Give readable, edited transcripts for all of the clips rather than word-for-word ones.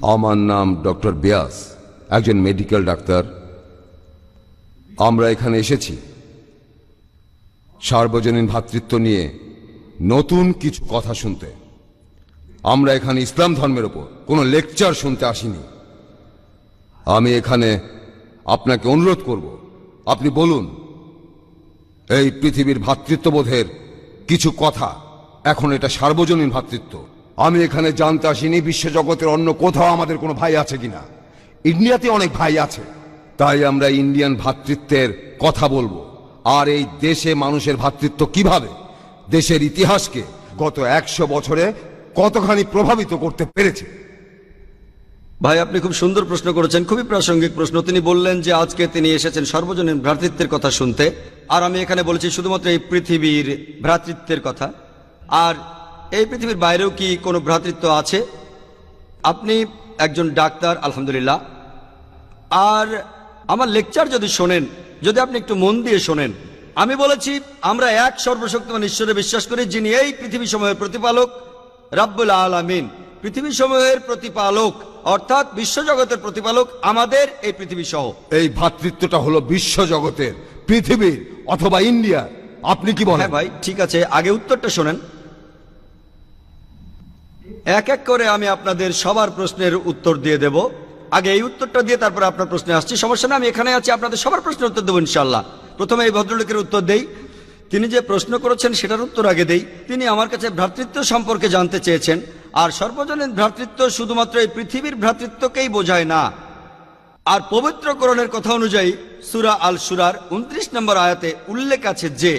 আমার নাম ডক্টর ব্যাস, একজন মেডিকেল ডাক্তার। আমরা এখানে এসেছি সার্বজনীন ভ্রাতৃত্ব নিয়ে নতুন কিছু কথা শুনতে। আমরা এখানে ইসলাম ধর্মের ওপর কোনো লেকচার শুনতে আসিনি। আমি এখানে আপনাকে অনুরোধ করব, আপনি বলুন এই পৃথিবীর ভ্রাতৃত্ববোধের কিছু কথা। এখন এটা সার্বজনীন ভ্রাতৃত্ব। আমি এখানে জানতে আসিনি বিশ্বজগতের অন্য কোথাও আমাদের কোনো ভাই আছে কিনা। ইন্ডিয়াতে অনেক ভাই আছে, তাই আমরা ইন্ডিয়ান ভ্রাতৃত্বের কথা বলবো। আর এই দেশে মানুষের ভ্রাতৃত্ব কিভাবে দেশের ইতিহাসকে গত 100 বছরে কতখানি প্রভাবিত করতে পেরেছে। ভাই, আপনি খুব সুন্দর প্রশ্ন করেছেন, খুবই প্রাসঙ্গিক প্রশ্ন। তিনি বললেন যে আজকে তিনি এসেছেন সর্বজনীন ভ্রাতৃত্বের কথা শুনতে, আর আমি এখানে বলেছি শুধুমাত্র এই পৃথিবীর ভ্রাতৃত্বের কথা। আর এই পৃথিবীর বাইরেও কি কোনো ভ্রাতৃত্ব আছে? আপনি একজন ডাক্তার, আলহামদুলিল্লাহ। আর আমার লেকচার যদি শোনেন, যদি আপনি একটু মন দিয়ে শোনেন, আমি বলেছি আমরা এক সর্বশক্তিমান ঈশ্বরে বিশ্বাস করি, যিনি এই পৃথিবী সমূহের প্রতিপালক, রাব্বুল আলামিন। পৃথিবী সমূহের প্রতিপালক অর্থাৎ বিশ্বজগতের প্রতিপালক আমাদের এই পৃথিবী সহ। এই ভ্রাতৃত্বটা হলো বিশ্বজগতের, পৃথিবীর অথবা ইন্ডিয়ার। আপনি কি বলেন? হ্যাঁ ভাই, ঠিক আছে, আগে উত্তরটা শোনেন। এক এক করে আমি আপনাদের সবার প্রশ্নের উত্তর দিয়ে দেব। আগে এই উত্তরটা দিয়ে তারপরে আপনার প্রশ্নে আসছি, সমস্যা না। আমি এখানে আছি, আপনাদের সবার প্রশ্নের উত্তর দেবো ইনশাল্লাহ। প্রথমে এই ভদ্রলোকের উত্তর দেই। তিনি যে প্রশ্ন করেছেন সেটার উত্তর আগে দেই। তিনি আমার কাছে ভ্রাতৃত্ব সম্পর্কে জানতে চেয়েছেন। আর সর্বজনীন ভ্রাতৃত্ব শুধুমাত্র এই পৃথিবীর ভ্রাতৃত্বকেই বোঝায় না। আর পবিত্র কোরআনের কথা অনুযায়ী সূরা আল শুরার 29 নম্বর আয়াতে উল্লেখ আছে যে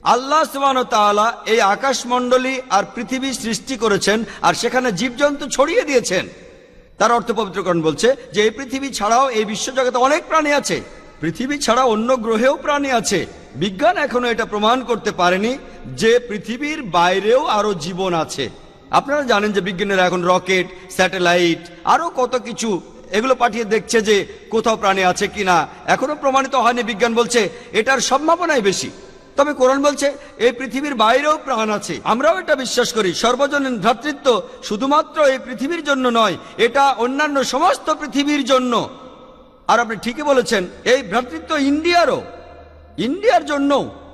আল্লাহ সুবহানাহু ওয়া তাআলা এই আকাশমণ্ডলী আর পৃথিবী সৃষ্টি করেছেন আর সেখানে জীবজন্তু ছড়িয়ে দিয়েছেন। তার অর্থ পবিত্রকরণ বলছে যে এই পৃথিবী ছাড়াও এই বিশ্বজগতে অনেক প্রাণী আছে। পৃথিবী ছাড়া অন্য গ্রহেও প্রাণী আছে। বিজ্ঞান এখনো এটা প্রমাণ করতে পারেনি যে পৃথিবীর বাইরেও আরো জীবন আছে। আপনারা জানেন যে বিজ্ঞানীরা এখন রকেট, স্যাটেলাইট, আরো কত কিছু এগুলো পাঠিয়ে দেখছে যে কোথাও প্রাণী আছে কিনা। এখনো প্রমাণিত হয়নি। বিজ্ঞান বলছে এটার সম্ভাবনাই বেশি। তবে কোরআন বলছে এই পৃথিবীর বাইরেও প্রাণ আছে। আমরাও এটা বিশ্বাস করি। সর্বজনীন ভ্রাতৃত্ব শুধুমাত্র এই পৃথিবীর জন্য নয়, এটা অন্যান্য সমস্ত পৃথিবীর জন্য। আর আপনি ঠিকই বলেছেন, এই ভ্রাতৃত্ব ইন্ডিয়ার জন্য,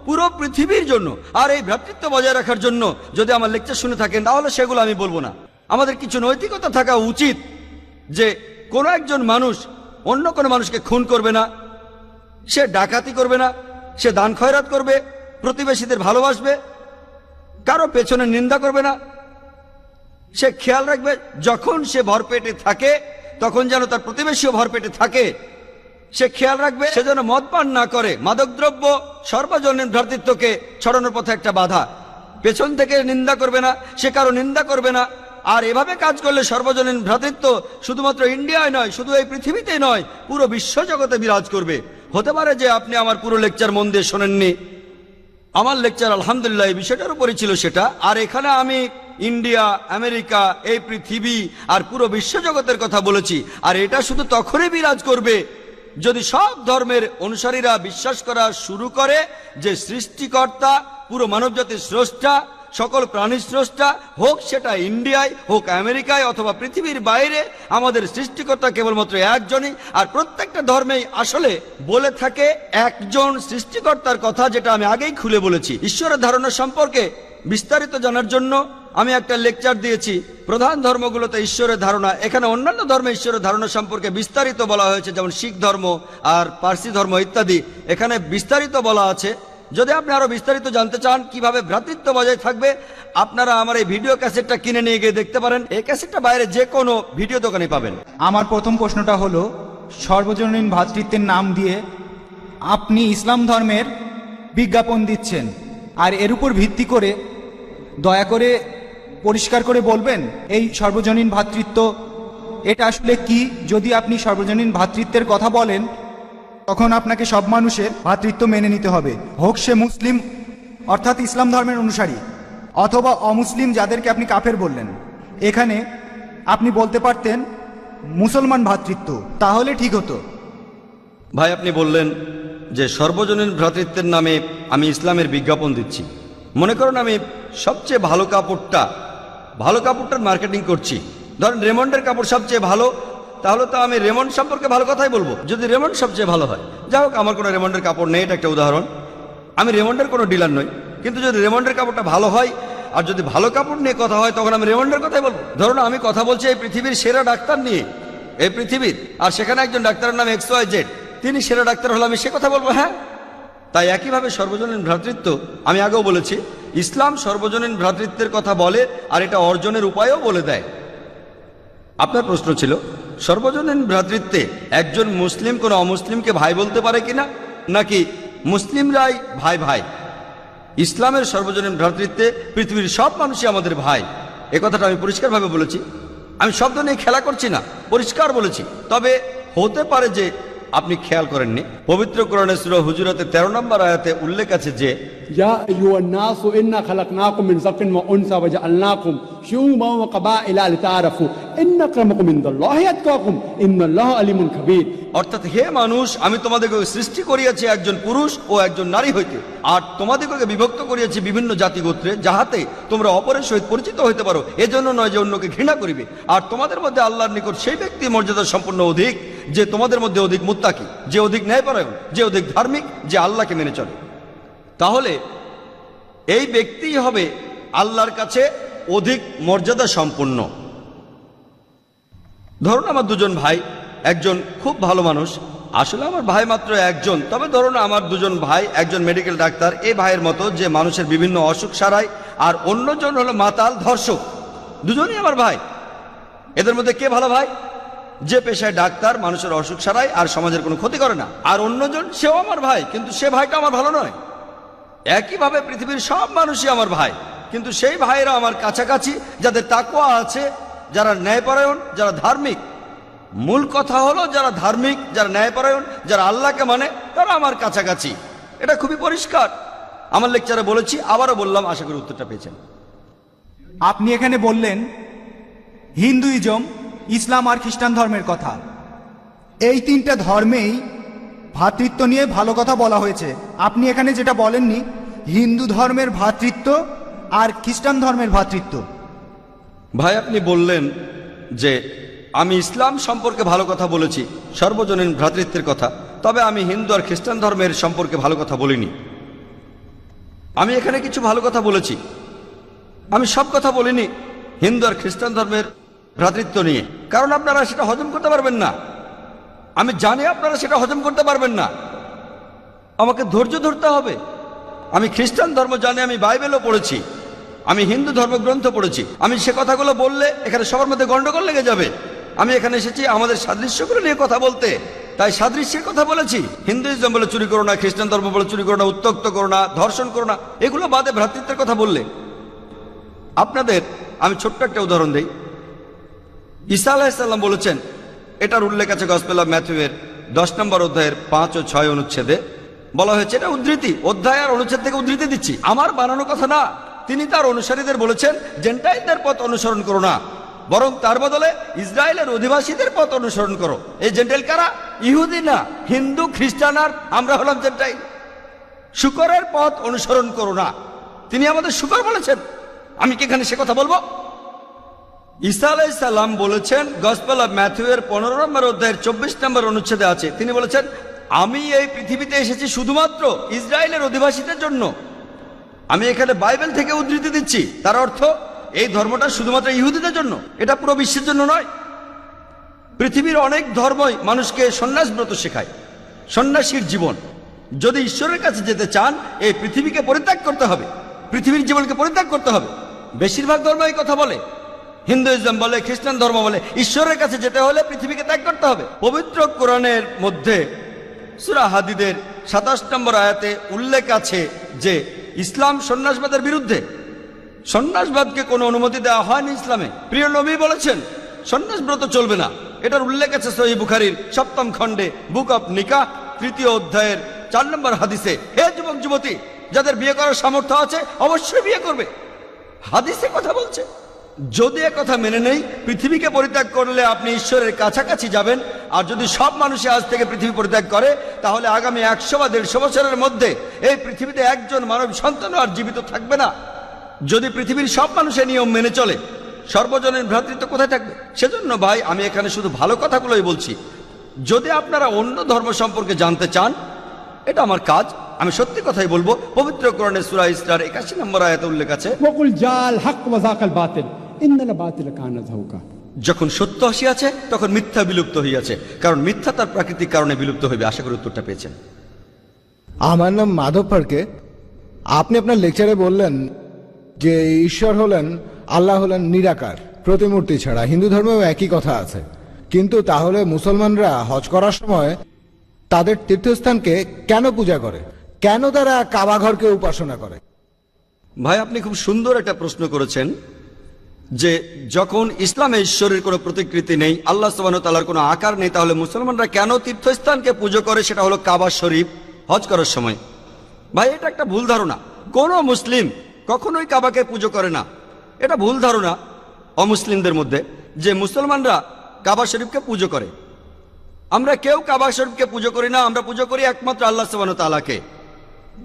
পুরো পৃথিবীর জন্য। আর এই ভ্রাতৃত্ব বজায় রাখার জন্য যদি আমার লেকচার শুনে থাকেন তাহলে সেগুলো আমি বলবো না। আমাদের কিছু নৈতিকতা থাকা উচিত যে কোনো একজন মানুষ অন্য কোনো মানুষকে খুন করবে না, সে ডাকাতি করবে না, সে দান খয়রাত করবে, প্রতিবেশীদের ভালোবাসবে, কারো পেছনে নিন্দা করবে না। সে খেয়াল রাখবে যখন সে ভরপেটে থাকে তখন যেন তার প্রতিবেশীও ভরপেটে থাকে। সে খেয়াল রাখবে সে যেন মদ পান না করে। মাদকদ্রব্য সর্বজনীন ভ্রাতৃত্বকে ছড়ানোর পথে একটা বাধা। পেছন থেকে নিন্দা করবে না, সে কারো নিন্দা করবে না। আর এভাবে কাজ করলে সর্বজনীন ভ্রাতৃত্ব শুধুমাত্র ইন্ডিয়ায় নয়, শুধু এই পৃথিবীতেই নয়, পুরো বিশ্বজগতে বিরাজ করবে। হতে পারে যে আপনি আমার পুরো লেকচার মন দিয়ে শোনেননি। আমার লেকচার আলহামদুলিল্লাহ এই বিষয়টার উপরই ছিল সেটা। আর এখানে আমি ইন্ডিয়া, আমেরিকা, এই পৃথিবী আর পুরো বিশ্বজগতের কথা বলেছি। আর এটা শুধু তখনই বিরাজ করবে যদি সব ধর্মের অনুসারীরা বিশ্বাস করা শুরু করে যে সৃষ্টিকর্তা, পুরো মানবজাতির স্রষ্টা, সকল প্রাণীর স্রষ্টা, হোক সেটা ইন্ডিয়ায়, হোক আমেরিকায় অথবা পৃথিবীর বাইরে, আমাদের সৃষ্টিকর্তা কেবলমাত্র একজনই। আর প্রত্যেকটা ধর্মেই আসলে বলে থাকে একজন সৃষ্টিকর্তার কথা, যেটা আমি আগেই খুলে বলেছি। ঈশ্বরের ধারণা সম্পর্কে বিস্তারিত জানার জন্য আমি একটা লেকচার দিয়েছি। প্রধান ধর্মগুলোতে ঈশ্বরের ধারণা, এখানে অন্যান্য ধর্মে ঈশ্বরের ধারণা সম্পর্কে বিস্তারিত বলা হয়েছে, যেমন শিখ ধর্ম আর পার্সি ধর্ম ইত্যাদি। এখানে বিস্তারিত বলা আছে। যদি আপনি আরো বিস্তারিত জানতে চান কিভাবে ভ্রাতৃত্ব বজায় থাকবে, আপনারা আমার এই ভিডিও ক্যাসেটটা কিনে নিয়ে গিয়ে দেখতে পারেন। এই ক্যাসেটটা বাইরে যে কোনো ভিডিও দোকানে পাবেন। আমার প্রথম প্রশ্নটা হলো, সর্বজনীন ভ্রাতৃত্বের নাম দিয়ে আপনি ইসলাম ধর্মের বিজ্ঞাপন দিচ্ছেন, আর এর উপর ভিত্তি করে দয়া করে পরিষ্কার করে বলবেন এই সর্বজনীন ভ্রাতৃত্ব এটা আসলে কি? যদি আপনি সর্বজনীন ভ্রাতৃত্বের কথা বলেন তখন আপনাকে সব মানুষের ভ্রাতৃত্ব মেনে নিতে হবে, হোক সে মুসলিম অর্থাৎ ইসলাম ধর্মের অনুসারী অথবা অমুসলিম, যাদেরকে আপনি কাফের বললেন। এখানে আপনি বলতে পারতেন মুসলমান ভ্রাতৃত্ব, তাহলে ঠিক হতো। ভাই, আপনি বললেন যে সর্বজনীন ভ্রাতৃত্বের নামে আমি ইসলামের বিজ্ঞাপন দিচ্ছি। মনে করুন আমি সবচেয়ে ভালো কাপড়টার মার্কেটিং করছি। ধরেন রেমন্ডের কাপড় সবচেয়ে ভালো, তাহলে তো আমি রেমন্ড সম্পর্কে ভালো কথাই বলবো, যদি রেমন্ড সবচেয়ে ভালো হয়। যাই হোক, আমার কোনো রেমন্ডের কাপড় নেই, এটা একটা উদাহরণ। আমি রেমন্ডের কোনো ডিলার নই, কিন্তু যদি রেমন্ডের কাপড়টা ভালো হয় আর যদি ভালো কাপড় নিয়ে কথা হয়, তখন আমি রেমন্ডের কথাই বলবো। ধরুন আমি কথা বলছি এই পৃথিবীর সেরা ডাক্তার নিয়ে, এই পৃথিবীর, আর সেখানে একজন ডাক্তারের নাম XYZ, তিনি সেরা ডাক্তার হলে আমি সে কথা বলবো, হ্যাঁ। তাই একইভাবে সর্বজনীন ভ্রাতৃত্ব, আমি আগেও বলেছি, ইসলাম সর্বজনীন ভ্রাতৃত্বের কথা বলে আর এটা অর্জনের উপায়ও বলে দেয়। আপনার প্রশ্ন ছিল সর্বজনীন ভ্রাতৃত্বে একজন মুসলিম কোনো অমুসলিমকে ভাই বলতে পারে কিনা, নাকি মুসলিমরাই ভাই ভাই। ইসলামের সর্বজনীন ভ্রাতৃত্বে পৃথিবীর সব মানুষই আমাদের ভাই, এ কথাটা আমি পরিষ্কারভাবে বলেছি। আমি শব্দ নিয়ে খেলা করছি না, পরিষ্কার বলেছি। তবে হতে পারে যে আপনি খেয়াল করেননি, পবিত্র কোরআনে সূরা হুজুরাতের 13 নম্বর আয়াতে উল্লেখ আছে যে يا أيها الناس إنا خلقناكم من ذكر وأنثى وجعلناكم شعوبا وقبائل لتعارفوا إن أكرمكم عند الله أتقاكم إن الله عليم خبير। অর্থাৎ হে মানুষ, আমি তোমাদেরকে সৃষ্টি করিয়াছি একজন পুরুষ ও একজন নারী হইতে, আর তোমাদেরকে বিভক্ত করিয়াছি বিভিন্ন জাতি গোত্রে, যাহাতে তোমরা অপরের সহিত পরিচিত হইতে পারো। এজন্য নয় যে অন্যকে ঘৃণা করিবে। আর তোমাদের মধ্যে আল্লাহর নিকট সেই ব্যক্তি মর্যাদা সম্পন্ন অধিক, যে তোমাদের মধ্যে অধিক মুত্তাকি, যে অধিক ন্যায়পরায়ণ, যে অধিক ধার্মিক, যে আল্লাহকে মেনে চলে। তাহলে এই ব্যক্তিই হবে আল্লাহর কাছে অধিক মর্যাদা সম্পন্ন। ধরুন আমার দুজন ভাই, একজন খুব ভালো মানুষ, আসলে আমার ভাই মাত্র একজন, তবে ধরুন আমার দুজন ভাই, একজন মেডিকেল ডাক্তার, এই ভাইয়ের মতো যে মানুষের বিভিন্ন অসুখ সারায়, আর অন্যজন হলো মাতাল ধর্ষক। দুজনই আমার ভাই। এদের মধ্যে কে ভালো ভাই? যে পেশায় ডাক্তার, মানুষের অসুখ সারায় আর সমাজের কোনো ক্ষতি করে না। আর অন্যজন, সেও আমার ভাই, কিন্তু সে ভাইটা আমার ভালো নয়। একইভাবে পৃথিবীর সব মানুষই আমার ভাই, কিন্তু সেই ভাইরা আমার কাছাকাছি, যাদের তাকওয়া আছে, যারা ন্যায়পরায়ণ, যারা ধার্মিক। মূল কথা হলো যারা ধার্মিক, যারা ন্যায়পরায়ণ, যারা আল্লাহকে মানে, তারা আমার কাছাকাছি। এটা খুবই পরিষ্কার, আমার লেকচারে বলেছি, আবারও বললাম, আশা করি উত্তরটা পেয়েছেন। আপনি এখানে বললেন হিন্দুইজম, ইসলাম আর খ্রিস্টান ধর্মের কথা। এই তিনটা ধর্মেই ভ্রাতৃত্ব নিয়ে ভালো কথা বলা হয়েছে। আপনি এখানে যেটা বলেননি, হিন্দু ধর্মের ভ্রাতৃত্ব আর খ্রিস্টান ধর্মের ভ্রাতৃত্ব। ভাই আপনি বললেন যে আমি ইসলাম সম্পর্কে ভালো কথা বলেছি, সর্বজনীন ভ্রাতৃত্বের কথা, তবে আমি হিন্দু আর খ্রিস্টান ধর্মের সম্পর্কে ভালো কথা বলিনি। আমি এখানে কিছু ভালো কথা বলেছি, আমি সব কথা বলিনি হিন্দু আর খ্রিস্টান ধর্মের ভ্রাতৃত্ব নিয়ে, কারণ আপনারা সেটা হজম করতে পারবেন না। আমি জানি আপনারা সেটা হজম করতে পারবেন না, আমাকে ধৈর্য ধরতে হবে। আমি খ্রিস্টান ধর্ম জানি, আমি বাইবেলও পড়েছি, আমি হিন্দু ধর্মগ্রন্থ পড়েছি। আমি সে কথাগুলো বললে এখানে সবার মধ্যে গন্ডগোল লেগে যাবে। আমি এখানে এসেছি আমাদের সাদৃশ্যগুলো নিয়ে কথা বলতে, তাই সাদৃশ্যের কথা বলেছি। হিন্দুইজম বলে চুরি করো না, খ্রিস্টান ধর্ম বলে চুরি করো না, উত্ত্যক্ত করো না, ধর্ষণ করো না, এগুলো বাদে ভ্রাতৃত্বের কথা বললে। আপনাদের আমি ছোট্ট একটা উদাহরণ দেই। ঈসা আলাইহিস সালাম বলেছেন, এটার উল্লেখ আছে গসপেল অফ ম্যাথিউয়ের 10 নম্বর অধ্যায়ের 5 ও 6 অনুচ্ছেদে বলা হয়েছে। এটা উদ্ধৃতি, অধ্যায় আর অনুচ্ছেদ থেকে উদ্ধৃতি দিচ্ছি, আমার বানানো কথা না। তিনি তার অনুসারীদের বলেছেন, জেন্টাইলদের পথ অনুসরণ করো না, বরং তার বদলে ইসরায়েলের অধিবাসীদের পথ অনুসরণ করো। এই জেন্টাইল কারা? ইহুদি না, হিন্দু, খ্রিস্টান, আর আমরা হলাম জেন্টাইল। শুকরের পথ অনুসরণ করো না, তিনি আমাদের শুকর বলেছেন। আমি কি এখানে সে কথা বলবো? ঈসা আলাইহিস সালাম বলেছেন, গসপেল অফ ম্যাথিউয়ের 15 নম্বর অধ্যায়ের 24 নম্বর অনুচ্ছেদে আছে, তিনি বলেছেন, আমি এই পৃথিবীতে এসেছি শুধুমাত্র ইসরায়েলের অধিবাসীদের জন্য। আমি এখানে বাইবেল থেকে উদ্ধৃতি দিচ্ছি, তার অর্থ এই ধর্মটা শুধুমাত্র ইহুদিদের জন্য, এটা পুরো বিশ্বের জন্য নয়। পৃথিবীর অনেক ধর্মই মানুষকে সন্ন্যাস ব্রত শেখায়, সন্ন্যাসীর জীবন। যদি ঈশ্বরের কাছে যেতে চান, এই পৃথিবীকে পরিত্যাগ করতে হবে, পৃথিবীর জীবনকে পরিত্যাগ করতে হবে। বেশিরভাগ ধর্ম এই কথা বলে, হিন্দুইজম বলে, খ্রিস্টান ধর্ম বলে, ঈশ্বরের কাছে যেতে হলে পৃথিবীকে ত্যাগ করতে হবে। পবিত্র কোরআনের মধ্যে সূরা হাদীদের 27 নম্বর আয়াতে উল্লেখ আছে যে ইসলাম সন্ন্যাসবাদের বিরুদ্ধে। সন্ন্যাসবাদকে কোনো অনুমতি দেওয়া হয়নি ইসলামে। প্রিয় নবী বলেছেন সন্ন্যাস ব্রত চলবে না। এটার উল্লেখ আছে সহিহ বুখারীর 7ম খণ্ডে, বুক অফ নিকাহ 3য় অধ্যায়ের 4 নম্বর হাদিসে। হে যুবক যুবতী, যাদের বিয়ে করার সামর্থ্য আছে অবশ্যই বিয়ে করবে, হাদিসে কথা বলছে। যদি কথা মেনে নেই, পৃথিবীকে পরিত্যাগ করলে আপনি ঈশ্বরের কাছাকাছি যাবেন। আর যদি সব মানুষই আজ থেকে পৃথিবী পরিত্যাগ করে, তাহলে আগামী 100 বা 150 বছরের মধ্যে এই পৃথিবীতে একজন মানব সন্তান আর জীবিত থাকবে না। যদি পৃথিবীর সব মানুষের নিয়ম মেনে চলে, সর্বজনীন ভ্রাতৃত্ব কোথায় থাকবে? সেজন্য ভাই আমি এখানে শুধু ভালো কথাগুলোই বলছি। যদি আপনারা অন্য ধর্ম সম্পর্কে জানতে চান, এটা আমার কাজ, আমি সত্যি কথাই বলবো। পবিত্র কোরআনে সূরা ইসরার 81 নম্বর আয়াতে উল্লেখ আছে, وقل جاء الحق وزهق الباطل إن الباطل كان زهوقا। যখন সত্য আসিয়াছে তখন মিথ্যা বিলুপ্ত হইয়াছে, কারণ মিথ্যা তার প্রাকৃতিক কারণে বিলুপ্ত হইবে। আশা করি উত্তরটা পেয়েছেন। আমার নাম মাধব ফারকে। আপনি আপনার লেকচারে বললেন যে ঈশ্বর হলেন, আল্লাহ হলেন নিরাকার, প্রতিমূর্তি ছাড়া। হিন্দু ধর্মেও একই কথা আছে। কিন্তু তাহলে মুসলমানরা হজ করার সময় তাদের তীর্থস্থানকে কেন পূজা করে? কেন তারা কাবা ঘরকে উপাসনা করে? ভাই আপনি খুব সুন্দর একটা প্রশ্ন করেছেন, যে যখন ইসলামে ঈশ্বরের কোনো প্রতিকৃতি নেই, আল্লাহ সুবহানাহু ওয়া তাআলার কোনো আকার নেই, তাহলে মুসলমানরা কেন তীর্থস্থানকে পুজো করে? সেটা হলো কাবা শরীফ হজ করার সময়। ভাই এটা একটা ভুল ধারণা। কোনো মুসলিম কখনোই কাবাকে পুজো করে না। এটা ভুল ধারণা অমুসলিমদের মধ্যে যে মুসলমানরা কাবা শরীফকে পুজো করে। আমরা কেউ কাবা শরীফকে পুজো করি না। আমরা পুজো করি একমাত্র আল্লাহ সুবহানাহু ওয়া তাআলাকে।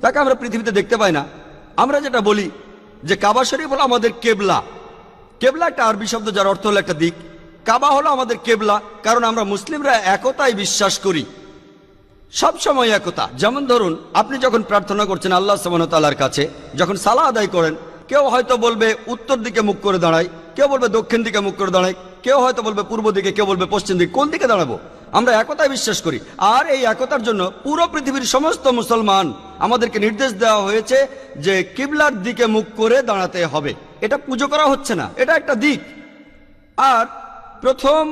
তাকে আমরা পৃথিবীতে দেখতে পাই না। আমরা যেটা বলি যে কাবা শরীফ হলো আমাদের কেবলা। কেবলা একটা আরবি শব্দ যার অর্থ হলো একটা দিক। কাবা হলো আমাদের কেবলা, কারণ আমরা মুসলিমরা একতায় বিশ্বাস করি, সব সময় একতা। যেমন ধরুন আপনি যখন প্রার্থনা করছেন আল্লাহ সুবহানাহু ওয়া তাআলার কাছে, যখন সালাহ আদায় করেন, কেউ হয়তো বলবে উত্তর দিকে মুখ করে দাঁড়ায়, কেউ বলবে দক্ষিণ দিকে মুখ করে দাঁড়ায়, কেউ হয়তো বলবে পূর্ব দিকে, কেউ বলবে পশ্চিম দিকে। কোন দিকে দাঁড়াবো? আমরা একতায় বিশ্বাস করি। আর এই একতার জন্য পুরো পৃথিবীর সমস্ত মুসলমান আমাদেরকে নির্দেশ দেওয়া হয়েছে যে কিবলার দিকে মুখ করে দাঁড়াতে হবে। এটা পুজো করা হচ্ছে না, এটা একটা দিক। আর প্রথম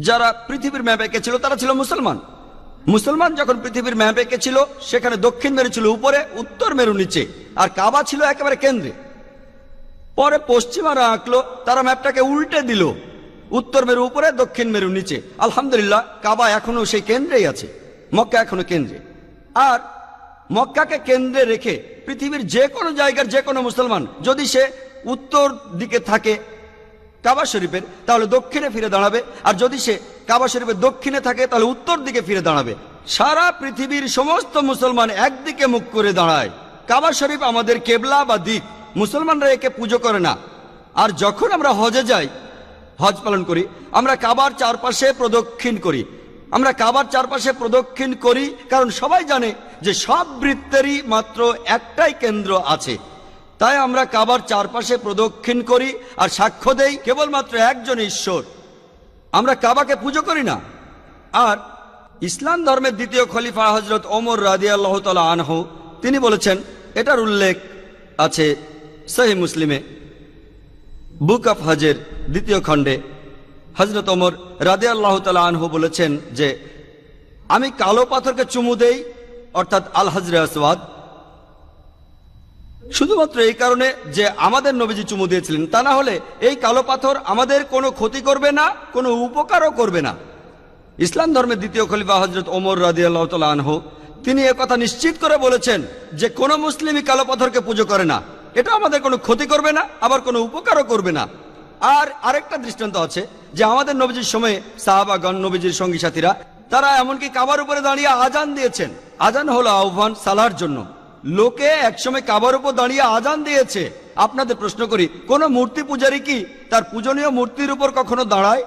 যারা পৃথিবীর ম্যাপ এঁকেছিল তারা ছিল মুসলমান। মুসলমান যখন পৃথিবীর ম্যাপ এঁকেছিল, সেখানে দক্ষিণ মেরু ছিল উপরে, উত্তর মেরু নিচে, আর কাবা ছিল একেবারে কেন্দ্রে। পরে পশ্চিমারা আঁকলো, তারা ম্যাপটাকে উল্টে দিল, উত্তর মেরু উপরে, দক্ষিণ মেরু নিচে। আলহামদুলিল্লাহ কাবা এখনো সেই কেন্দ্রেই আছে, মক্কা এখনো কেন্দ্রে। আর মক্কাকে কেন্দ্রে রেখে পৃথিবীর যে কোনো জায়গার যে কোনো মুসলমান যদি সে উত্তর দিকে থাকে কাবা শরীফের, তাহলে দক্ষিণে ফিরে দাঁড়াবে। আর যদি সে কাবা শরীফের দক্ষিণে থাকে তাহলে উত্তর দিকে ফিরে দাঁড়াবে। সারা পৃথিবীর সমস্ত মুসলমান একদিকে মুখ করে দাঁড়ায়। কাবা শরীফ আমাদের কেবলা বা দিক। মুসলমানরা একে পুজো করে না। আর যখন আমরা হজে যাই, হজ পালন করি, আমরা কাবার চারপাশে প্রদক্ষিণ করি। আমরা কাবার চারপাশে প্রদক্ষিণ করি কারণ সবাই জানে যে সব বৃত্তেরই মাত্র একটাই কেন্দ্র আছে। তাই আমরা কাবার চারপাশে প্রদক্ষিণ করি আর সাক্ষ্য দেই কেবলমাত্র একজন ঈশ্বর। আমরা কাবাকে পুজো করি না। আর ইসলাম ধর্মের দ্বিতীয় খলিফা হযরত ওমর রাদিয়াল্লাহু তাআলা আনহু তিনি বলেছেন, এটার উল্লেখ আছে সহিহ মুসলিমে, বুক অফ হজের 2য় খণ্ডে। হযরত ওমর রাদিয়াল্লাহু তাআলা আনহু বলেছেন যে আমি কালো পাথরকে চুমু দেই, অর্থাৎ আল হাজরে আসওয়াদ, শুধুমাত্র এই কারণে যে আমাদের নবীজি চুমু দিয়েছিলেন। তা না হলে এই কালো পাথর আমাদের কোনো ক্ষতি করবে না, কোনো উপকারও করবে না। ইসলাম ধর্মের দ্বিতীয় খলিফা হযরত ওমর রাদিয়াল্লাহু তাআলা আনহু তিনি একথা নিশ্চিত করে বলেছেন যে কোনো মুসলিমই কালো পাথরকে পুজো করে না। এটা আমাদের কোনো ক্ষতি করবে না, আবার কোনো উপকারও করবে না। আর আরেকটা দৃষ্টান্ত আছে যে আমাদের নবীজির সময়ে সাহাবাগণ, নবীজির সঙ্গী সাথীরা, তারা এমনকি কাবার উপরে দাঁড়িয়ে আজান দিয়েছেন। আজান হলো আহ্বান সালার জন্য। লোকে একসময় কাবার উপর দাঁড়িয়ে আজান দিয়েছে। আপনাদের প্রশ্ন করি, কোন মূর্তি পূজারী কি তার পূজনীয় মূর্তির উপর কখনো দাঁড়ায়?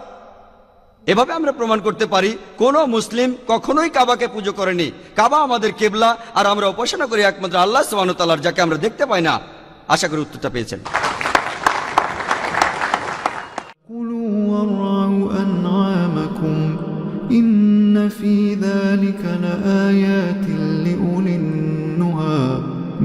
এভাবে আমরা প্রমাণ করতে পারি কোন মুসলিম কখনোই কাবাকে পুজো করেনি। কাবা আমাদের কেবলা, আর আমরা উপাসনা করি একমাত্র আল্লাহ সুবহানাহু ওয়া তাআলার, যাকে আমরা দেখতে পাই না। আশা করি উত্তরটা পেয়েছেন। كلوا وارعوا أنعامكم إن في ذلك لآيات لأولي النهى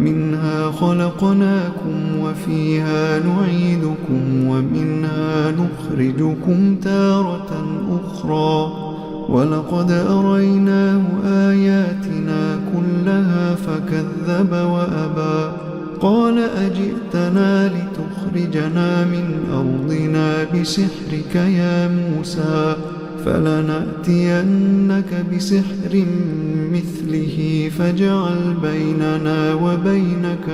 منها خلقناكم وفيها نعيدكم ومنها نخرجكم تارة أخرى ولقد أريناه آياتنا كلها فكذب وأبى قال أجئتنا لتخرجنا من أرضنا بسحرك يا موسى فلنأتينك بسحر مثله فاجعل بيننا وبينك